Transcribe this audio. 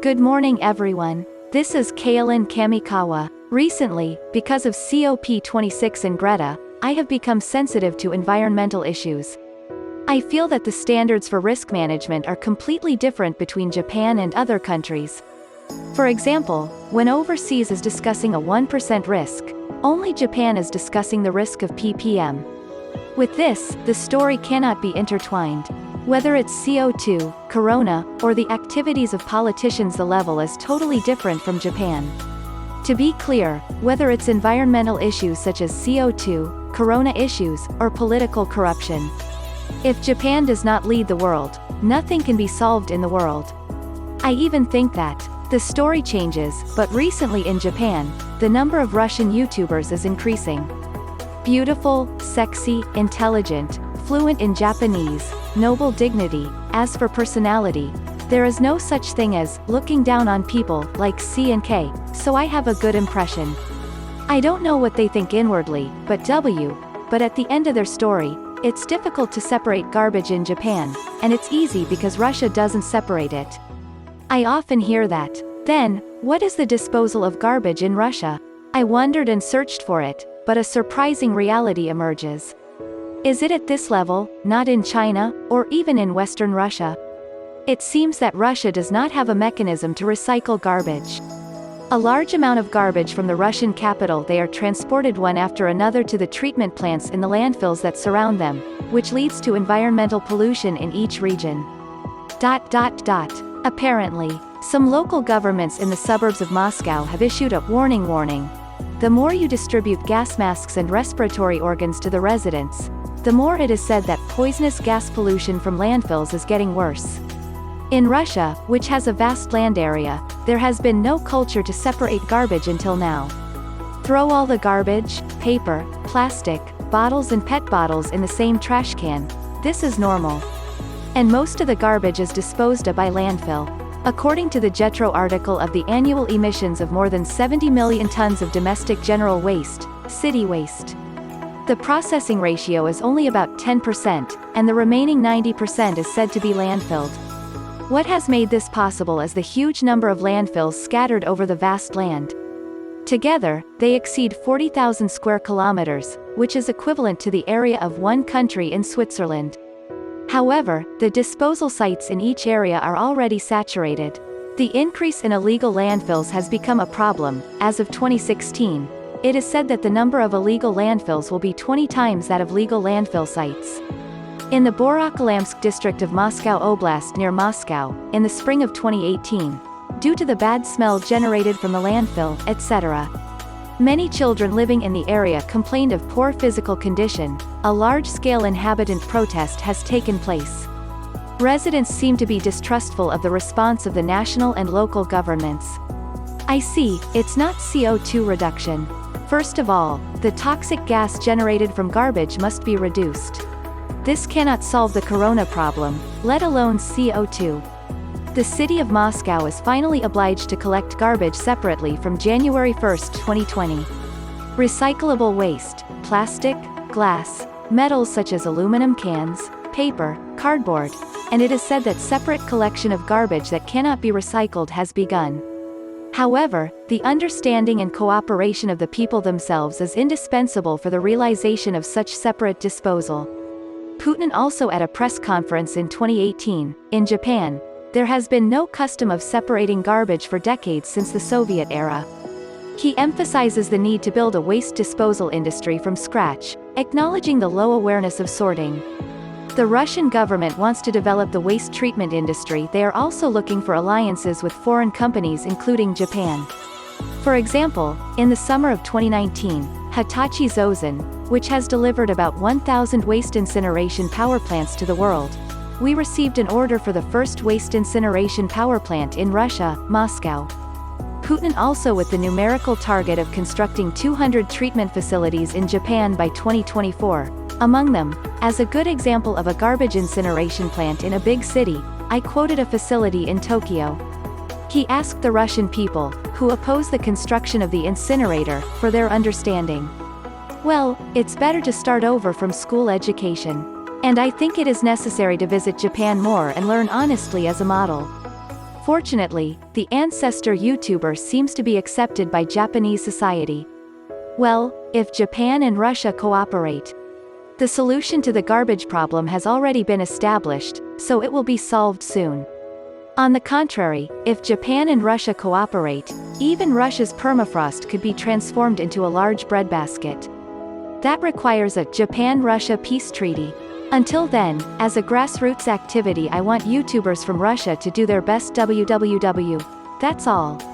Good morning everyone. This is Kailin Kamikawa. Recently, because of COP26 and Greta, I have become sensitive to environmental issues. I feel that the standards for risk management are completely different between Japan and other countries. For example, when overseas is discussing a 1% risk, only Japan is discussing the risk of ppm. With this, the story cannot be intertwined. Whether it's CO2, corona, or the activities of politicians, the level is totally different from Japan. To be clear, whether it's environmental issues such as CO2, corona issues, or political corruption. If Japan does not lead the world, nothing can be solved in the world. I even think that the story changes, but recently in Japan, the number of Russian YouTubers is increasing. Beautiful, sexy, intelligent, fluent in Japanese, noble dignity. As for personality, there is no such thing as looking down on people like C and K, so I have a good impression. I don't know what they think inwardly, but at the end of their story, it's difficult to separate garbage in Japan, and it's easy because Russia doesn't separate it. I often hear that. Then, what is the disposal of garbage in Russia? I wondered and searched for it, but a surprising reality emerges. Is it at this level, not in China, or even in Western Russia? It seems that Russia does not have a mechanism to recycle garbage. A large amount of garbage from the Russian capital, they are transported one after another to the treatment plants in the landfills that surround them, which leads to environmental pollution in each region. Apparently, some local governments in the suburbs of Moscow have issued a warning. The more you distribute gas masks and respiratory organs to the residents, the more it is said that poisonous gas pollution from landfills is getting worse. In Russia, which has a vast land area, there has been no culture to separate garbage until now. Throw all the garbage, paper, plastic, bottles and PET bottles in the same trash can. This is normal. And most of the garbage is disposed of by landfill. According to the JETRO article of the annual emissions of more than 70 million tons of domestic general waste, city waste. The processing ratio is only about 10%, and the remaining 90% is said to be landfilled. What has made this possible is the huge number of landfills scattered over the vast land. Together, they exceed 40,000 square kilometers, which is equivalent to the area of one country in Switzerland. However, the disposal sites in each area are already saturated. The increase in illegal landfills has become a problem. As of 2016, it is said that the number of illegal landfills will be 20 times that of legal landfill sites. In the Borokalamsk district of Moscow Oblast near Moscow, in the spring of 2018, due to the bad smell generated from the landfill, etc., many children living in the area complained of poor physical condition. A large-scale inhabitant protest has taken place. Residents seem to be distrustful of the response of the national and local governments. I see, it's not CO2 reduction. First of all, the toxic gas generated from garbage must be reduced. This cannot solve the corona problem, let alone CO2. The city of Moscow is finally obliged to collect garbage separately from January 1, 2020. Recyclable waste, plastic, glass, metals such as aluminum cans, paper, cardboard, and it is said that separate collection of garbage that cannot be recycled has begun. However, the understanding and cooperation of the people themselves is indispensable for the realization of such separate disposal. Putin also at a press conference in 2018, in Japan, there has been no custom of separating garbage for decades since the Soviet era. He emphasizes the need to build a waste disposal industry from scratch, acknowledging the low awareness of sorting. The Russian government wants to develop the waste treatment industry. They are also looking for alliances with foreign companies including Japan. For example, in the summer of 2019, Hitachi Zosen, which has delivered about 1,000 waste incineration power plants to the world, we received an order for the first waste incineration power plant in Russia, Moscow. Putin also with the numerical target of constructing 200 treatment facilities in Japan by 2024. Among them, as a good example of a garbage incineration plant in a big city, I quoted a facility in Tokyo. He asked the Russian people, who oppose the construction of the incinerator, for their understanding. Well, it's better to start over from school education. And I think it is necessary to visit Japan more and learn honestly as a model. Fortunately, the ancestor YouTuber seems to be accepted by Japanese society. Well, if Japan and Russia cooperate, the solution to the garbage problem has already been established, so it will be solved soon. On the contrary, if Japan and Russia cooperate, even Russia's permafrost could be transformed into a large breadbasket. That requires a Japan-Russia peace treaty. Until then, as a grassroots activity, I want YouTubers from Russia to do their best www. That's all.